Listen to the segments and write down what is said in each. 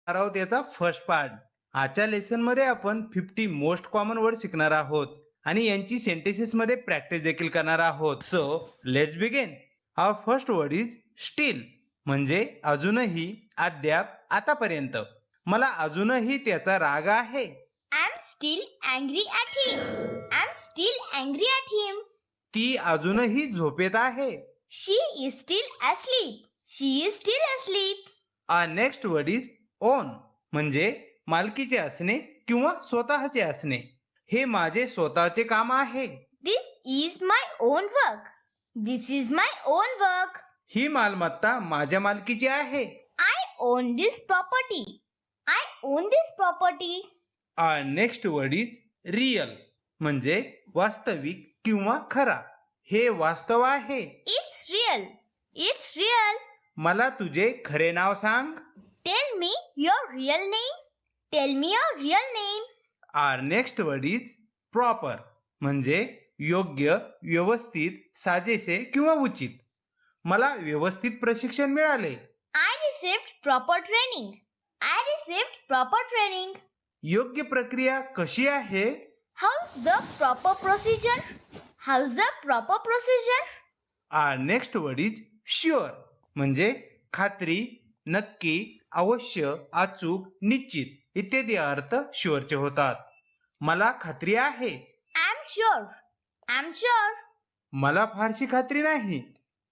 आहोत याचा first part. आजच्या लेसन मध्ये आपण 50 मोस्ट कॉमन वर्ड शिकणार आहोत आणि यांची सेंटेन्सेस मध्ये प्रॅक्टिस देखील करणार आहोत. So let's begin. Our first word is still, म्हणजे अजूनही, अद्याप, आतापर्यंत. मला अजूनही त्याचा राग आहे. I'm still angry at him. I'm still angry at him. ती अजूनही झोपेत आहे. She is still asleep. She is still asleep. Our next word is own, म्हणजे मालकीचे असणे किंवा स्वतःचे असणे. हे माझे स्वतःचे काम आहे. This is my own work. This is my own work. ही मालमत्ता माझ्या मालकीची आहे. I own this property. I own this property. Our next word is real, म्हणजे वास्तविक किंवा खरा. हे वास्तव आहे. It's real. It's real. मला तुझे खरे नाव सांग. Tell me your real name. Tell me your real name. Our next word is proper, म्हणजे योग्य, व्यवस्थित, साजेसे किंवा उचित. मला व्यवस्थित प्रशिक्षण मिळाले. I received proper training. I received proper training. योग्य प्रक्रिया कशी आहे? How's the proper procedure? How's the proper procedure? Our next word is sure, म्हणजे खात्री, नक्की, अवश्य, अचूक, निश्चित इत्यादी अर्थ शुअरचे होतात. मला खात्री आहे. I'm sure. I'm sure. मला फारशी खात्री नाही.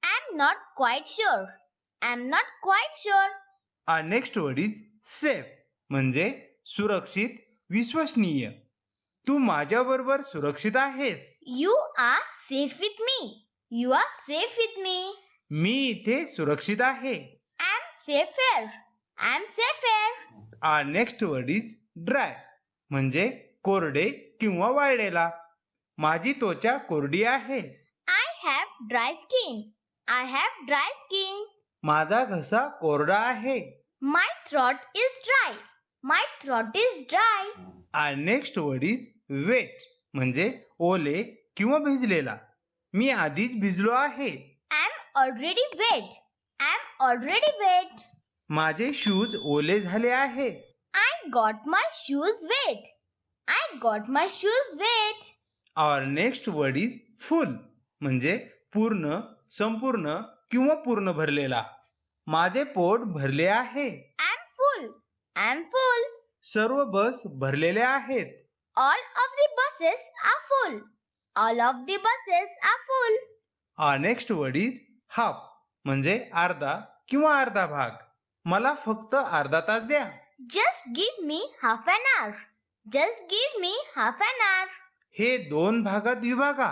I'm not quite sure. I'm not quite sure. Our next word is safe, म्हणजे सुरक्षित, विश्वसनीय. तू माझ्या बरोबर सुरक्षित आहेस. You are safe with me. You are safe with me. मी इथे सुरक्षित आहे. I'm safer. I'm safer. Our next word is dry, म्हणजे कोरडे किंवा वाळलेला. माझी त्वचा कोरडी आहे. I have dry skin. I have dry skin. माझा घसा कोरडा आहे. My throat is dry. My throat is dry. Our next word is wet, म्हणजे ओले किंवा भिजलेला. मी आधीच भिजलो आहे. I'm already wet. I'm already wet. माझे शूज ओले झाले आहे. I got my shoes wet. I got my shoes wet. Our next word is full, म्हणजे पूर्ण, संपूर्ण किंवा पूर्ण भरलेला. माझे पोट भरले आहे. I'm full. I'm full. सर्व बस भरलेल्या आहेत. All of the buses are full. All of the buses are full. Our next word is half, म्हणजे अर्धा किंवा अर्धा भाग. मला फक्त अर्धा तास द्या. Just give me half an hour. Just give me half an hour. हे दोन भागात विभागा.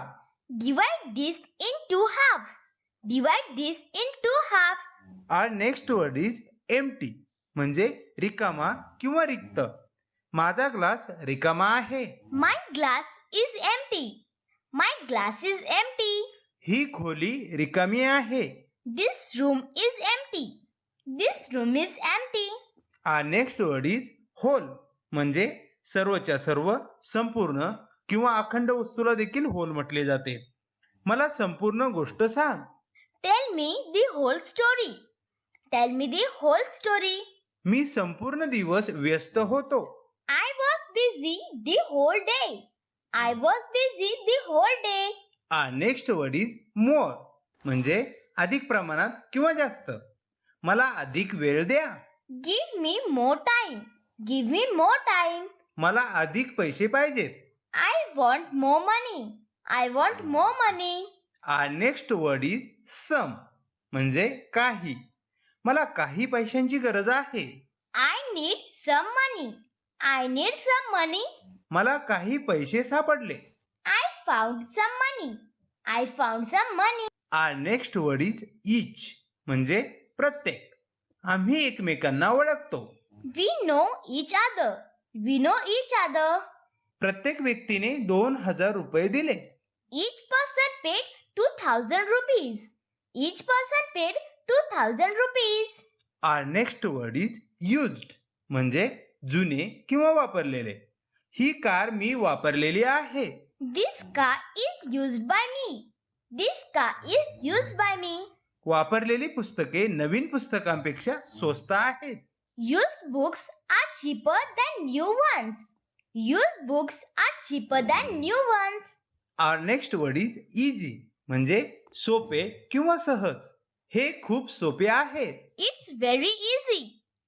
Divide this in two halves. Divide this in two halves. Our next word is empty, म्हणजे रिकामा किंवा रिक्त. माझा ग्लास रिकामा आहे. My glass is empty. My glass is empty. ही खोली रिकामी आहे. This room is empty. This room is empty. Our next word is whole, म्हणजे सर्वच्या सर्व, संपूर्ण किंवा अखंड वस्तूला देखील होल म्हटले जाते. मला संपूर्ण गोष्ट सांग. Tell me the whole story. Tell me the whole story. मी संपूर्ण दिवस व्यस्त होतो. I was busy the whole day. I was busy the whole day. Our next word is more, म्हणजे अधिक प्रमाणात किंवा जास्त. मला अधिक वेळ द्या. Give me more time. Give me more time. मला अधिक पैसे पाहिजेत. I want more money. I want more money. Our next word is some, म्हणजे काही. मला काही पैशांची गरज आहे. I need some money. I need some money. मला काही पैसे सापडले. I found some money. I found some money. Our next word is each, म्हणजे प्रत्येक. आम्ही एकमेकांना ओळखतो. We know each other. We know each other. प्रत्येक व्यक्तीने 2000 रुपये दिले. Each person paid 2000 rupees. Each person paid 2000 rupees. Our next word is used, म्हणजे जुने किंवा वापरलेले. ही कार मी वापरलेली आहे. This car is used by me. This car is used by me. वापरलेली पुस्तके नवीन पुस्तकांपेक्षा स्वस्त आहेत. Used books are cheaper than new ones. Used books are cheaper than new ones. Our next word is easy म्हणजे सोपे किंवा सहज. हे खूप सोपे आहे. It's very easy.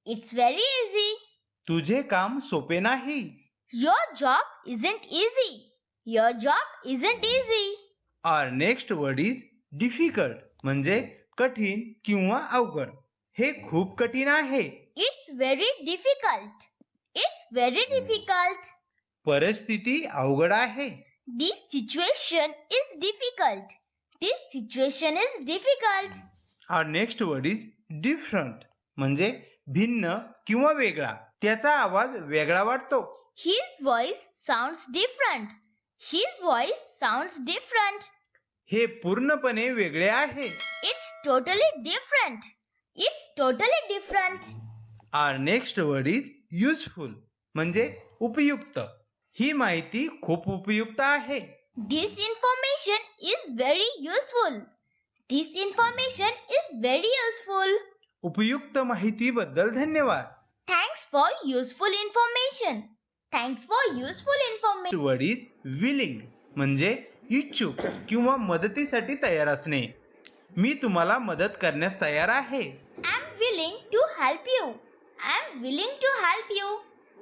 It's very easy. तुझे काम सोपे नाही. Your job isn't easy. Your job isn't easy. Our next word is difficult म्हणजे कठीण किंवा अवघड. हे खूप कठीण आहे. It's very difficult. It's very difficult. परिस्थिती अवघड आहे. This situation is difficult. This situation is difficult. Our next word is different म्हणजे भिन्न किंवा वेगळा. त्याचा आवाज वेगळा वाटतो. His voice sounds different. His voice sounds different. हे पूर्णपणे वेगळे आहे. It's totally different. It's totally different. Our next word is useful म्हणजे उपयुक्त. ही माहिती खूप उपयुक्त आहे. This information is very useful. This information is very useful. उपयुक्त माहितीबद्दल धन्यवाद. Thanks for useful information. Thanks for useful information. Next word is willing म्हणजे इच्छुक किंवा मदतीसाठी तयार असणे. मी तुम्हाला मदत करण्यास तयार आहे. I'm willing to help you. I'm willing to help you.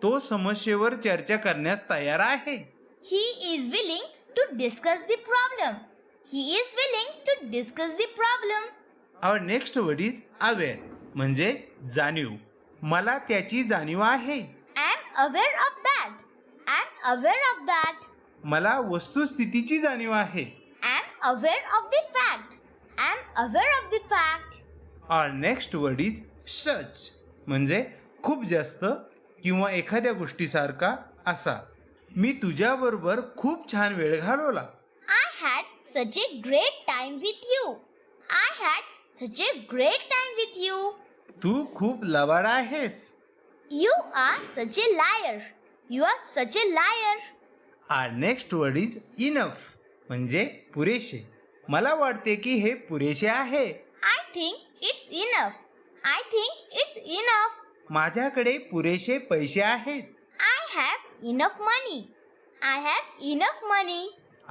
तो समस्येवर चर्चा करण्यास तयार आहे. He is willing to discuss the problem. He is willing to discuss the problem. Our next word is aware म्हणजे जाणीव. मला त्याची जाणीव आहे. I'm aware of that. I'm aware of that. मला वस्तुस्थितीची जाणीव आहे. I'm aware of the fact. I'm aware of the fact. Our next word is such म्हणजे खूप जास्त किंवा एखाद्या गोष्टीसारखा असा. मी तुझ्याबरोबर खूप छान वेळ घालवला. I had such a great time with you. I had such a great time with you. तू खूप लबाड आहेस. You are such a liar. You are such a liar. Our next word is enough म्हणजे पुरेशे. मला वाटते की हे पुरेशे आहे. I think it's enough. I think it's enough. माझ्याकडे पुरेशे पैसे आहेत. I have enough money. I have enough money.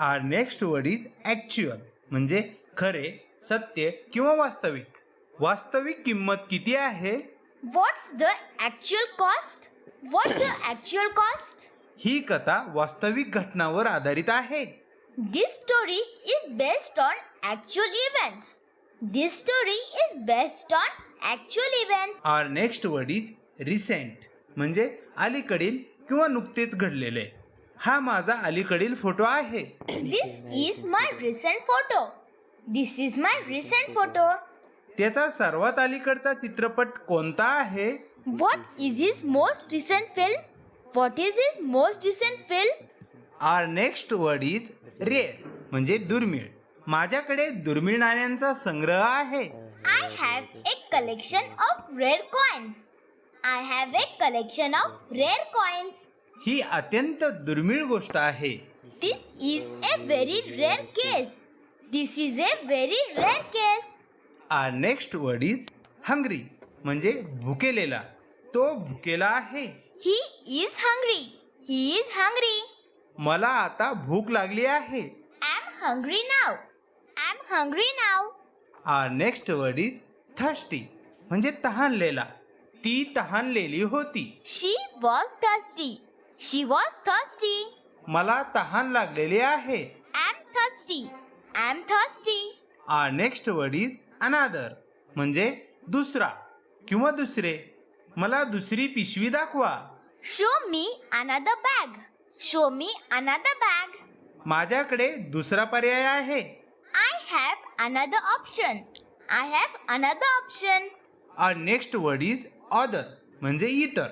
Our next word is actual म्हणजे खरे, सत्य किंवा वास्तविक. वास्तविक किंमत किती आहे? What's the actual cost? What's the actual cost? ही कथा वास्तविक घटनावर आधारित आहे. This story is based on actual events. This story is based on actual events. Our next word is recent म्हणजे अलीकडील किंवा नुकतेच घडलेले. हा माझा अलीकडील फोटो आहे. This is my recent photo. This is my recent photo. त्याचा सर्वात अलीकडचा चित्रपट कोणता आहे? What is his most recent film? What is his most recent film? Our next word is rare म्हणजे दुर्मिळ. माझ्याकडे दुर्मिळ नाण्यांचा संग्रह आहे. I have a collection of rare coins. I have a collection of rare coins. ही अत्यंत दुर्मिळ गोष्ट आहे. This is a very rare case. This is a very rare case. Our next word is hungry म्हणजे भुकेलेला. तो भुकेला आहे. He is hungry. He is hungry. मला आता भूक लागली आहे. I'm hungry now. I'm hungry now. Our next word is thirsty म्हणजे तहानलेला. ती तहानलेली होती. She was thirsty. She was thirsty. मला तहान लागलेली आहे. I'm thirsty. I'm thirsty. Our next word is another म्हणजे दुसरा किंवा दुसरे. मला दुसरी पिशवी दाखवा. Show me another bag. Show me another bag. माझ्याकडे दुसरा पर्याय आहे. I have another option. I have another option. Our next word is other म्हणजे इतर.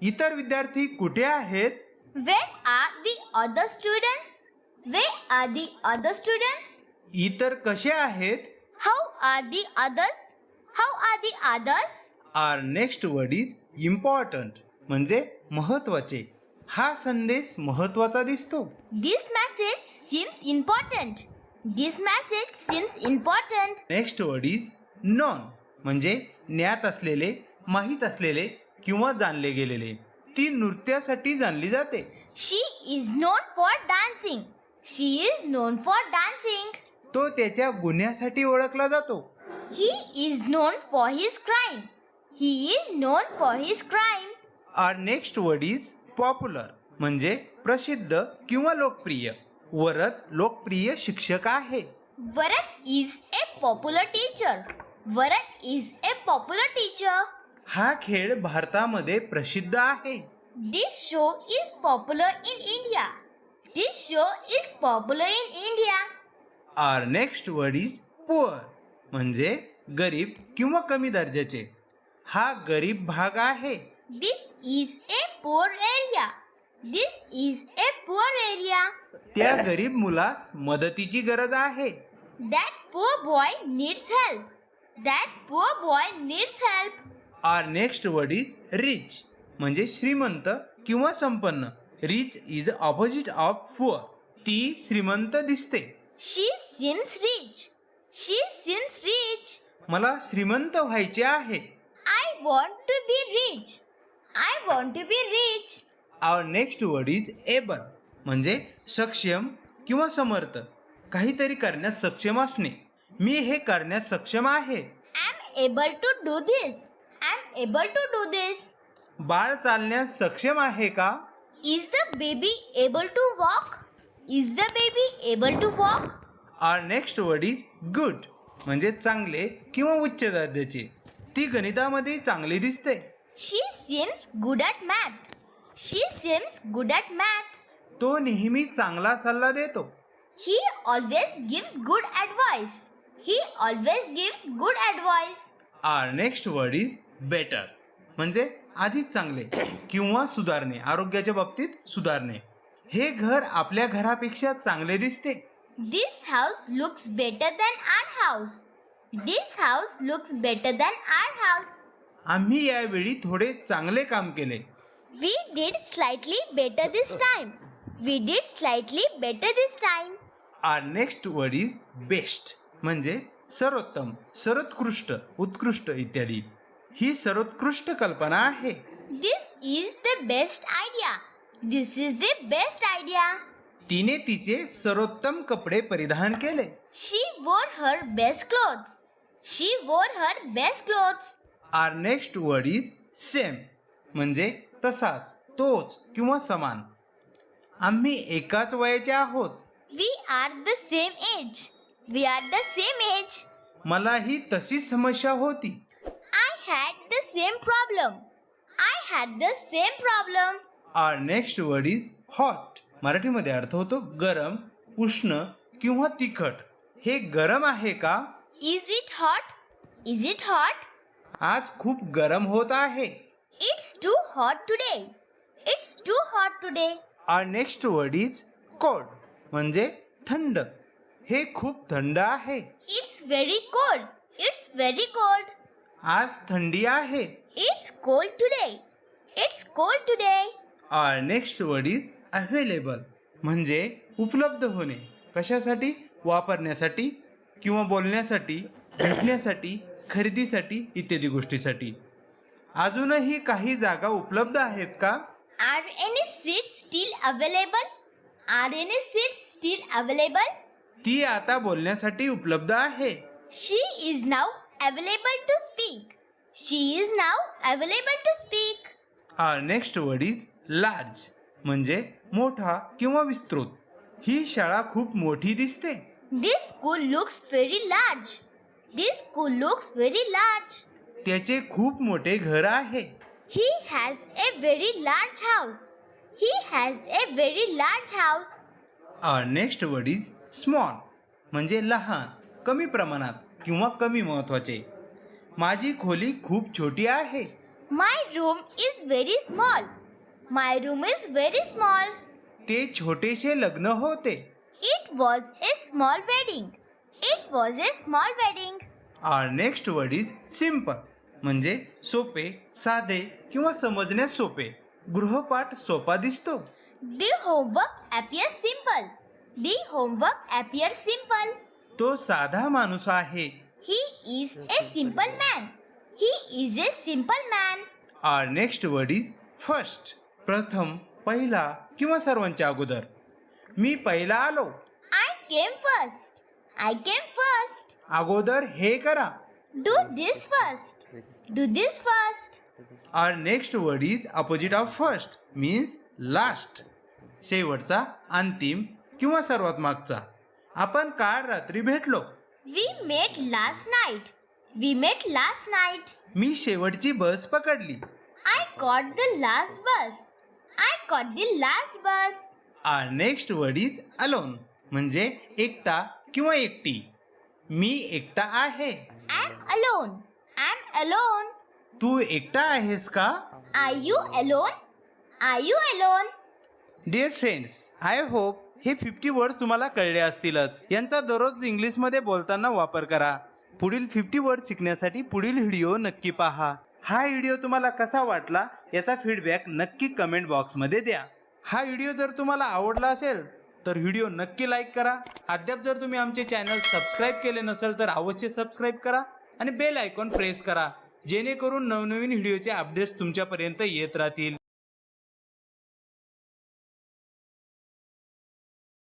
इतर विद्यार्थी कुठे आहेत? Where are the other students? Where are the other students? इतर कसे आहेत? How are the others? How are the others? Our next word is important म्हणजे महत्वाचे. हा संदेश महत्वाचा दिसतो. This message seems important. This message seems important. Next word is non म्हणजे ज्ञात असलेले, माहीत असलेले किंवा जाणले गेलेले. ती नृत्यासाठी जाणली जाते. She is known for dancing. She is known for dancing. तो त्याच्या गुन्ह्यासाठी ओळखला जातो. He is known for his crime. He is known for his crime. Our next word is popular म्हणजे प्रसिद्ध किंवा लोकप्रिय. वरद लोकप्रिय शिक्षक आहे. Varat is a popular teacher. Varat is a popular teacher. हा खेळ भारतामध्ये प्रसिद्ध आहे. This show is popular in India. This show is popular in India. Our next word is poor म्हणजे गरीब किंवा कमी दर्जाचे. हा गरीब भाग आहे. This is a poor area. This is a poor area. त्या गरीब मुलास मदतीची गरज आहे. That poor boy needs help. That poor boy needs help. Our next word is rich म्हणजे श्रीमंत किंवा संपन्न. Rich is opposite of poor. ती श्रीमंत दिसते. She seems rich. She seems rich. मला श्रीमंत व्हायचे आहे. I want to be rich. I want to be rich. Our next word is able म्हणजे सक्षम किंवा समर्थ. काहीतरी करण्यास सक्षम असणे. मी हे करण्यास सक्षम आहे. I'm able to do this. I'm able to do this. बाळ चालण्यास सक्षम आहे का? Is the baby able to walk? Is the baby able to walk? Our next word is good म्हणजे चांगले किंवा उच्च दर्जाचे. ती गणितामध्ये चांगली दिसते. She seems good at math. She seems good at math. तो नेहमी चांगला सल्ला देतो. He always gives good advice. He always gives good advice. Our next word is better म्हणजे अधिक चांगले किंवा सुधारणे. आरोग्याच्या बाबतीत सुधारणे. हे घर आपल्या घरापेक्षा चांगले दिसते. This house looks better than our house. This house looks better than our house. आम्ही यावेळी थोडे चांगले काम केले. We did slightly better this time. We did slightly better this time. Our next word is best म्हणजे सर्वोत्तम, सर्वोत्कृष्ट, उत्कृष्ट इत्यादी. ही सर्वोत्कृष्ट कल्पना आहे. This is the best idea. This is the best idea. तिने तिचे सर्वोत्तम कपडे परिधान केले. She wore her best clothes. She wore her best clothes. Our next word is same म्हणजे तसाच, तोच किंवा समान. आम्ही एकाच वयाचे आहोत. We are the same age. We are the same age. मलाही तशीच समस्या होती. I had the same problem. I had the same problem. Our next word is hot. मराठीमध्ये अर्थ होतो गरम, उष्ण किंवा तिखट. हे गरम आहे का? Is it hot? Is it hot? आज खूप गरम होत आहे. It's too hot today. It's too hot today. Our next word is cold म्हणजे थंड. हे खूप थंड आहे. It's very cold. It's very cold. आज थंडी आहे. It's cold today. It's cold today. Our next word is available म्हणजे उपलब्ध होणे. कशासाठी? वापरण्यासाठी किंवा बोलण्यासाठी, भेटण्यासाठी, खरेदीसाठी इत्यादी गोष्टीसाठी. अजूनही काही जागा उपलब्ध आहेत का? Are any seats still available? Are any seats still available? ती आता बोलण्यासाठी उपलब्ध आहे. She is now available to speak. She is now available to speak. Our next word is large म्हणजे मोठा किंवा विस्तृत. ही शाळा खूप मोठी दिसते. This school looks very large. This school looks very large. त्याचे खूप मोठे घर आहे. He has a very large house. He has a very large house. Our next word is small म्हणजे लहान, कमी प्रमाणात किंवा कमी महत्वाचे. माझी खोली खूप छोटी आहे. My room is very small. My room is very small. ते छोटेसे लग्न होते. It was a small wedding. It was a small wedding. Our next word is simple म्हणजे सोपे, साधे किंवा समजण्यास सोपे. गृहपाठ सोपा दिसतो. The homework appears simple. The homework appears simple. तो साधा माणूस आहे. He is a simple man. He is a simple man. Our next word is first. प्रथम, पहिला किंवा सर्वांच्या अगोदर. मी पहिला आलो. I came first. I came first. अगोदर हे करा. Do this first. Do this first. Our next word is opposite of first, means last. शेवटचा, अंतिम किंवा सर्वात मागचा. आपण काल रात्री भेटलो. We met last night. We met last night. मी शेवटची बस पकडली. I caught the last bus. I caught the last bus. Our next word is alone, म्हणजे एकटा किंवा एकटी. मी एकटा आहे. I'm alone. I'm alone. तू एकटा आहेस का? Are you alone? Are you alone? Dear friends, I hope हे 50 वर्ड्स तुम्हाला कळले असतीलच. यांचा दररोज इंग्लिशमध्ये बोलताना वापर करा. पुढील 50 वर्ड शिकण्यासाठी पुढील व्हिडिओ नक्की पहा. हा व्हिडिओ तुम्हाला कसा वाटला याचा फीडबॅक नक्की कमेंट बॉक्समध्ये द्या. हा व्हिडिओ जर तुम्हाला आवडला असेल तर व्हिडिओ नक्की लाईक करा. अद्याप जर तुम्ही आमचे चॅनल सबस्क्राईब केले नसेल तर अवश्य सबस्क्राईब करा आणि बेल आयकॉन प्रेस करा, जेणेकरून नवनवीन व्हिडिओचे अपडेट्स तुमच्यापर्यंत येत राहतील.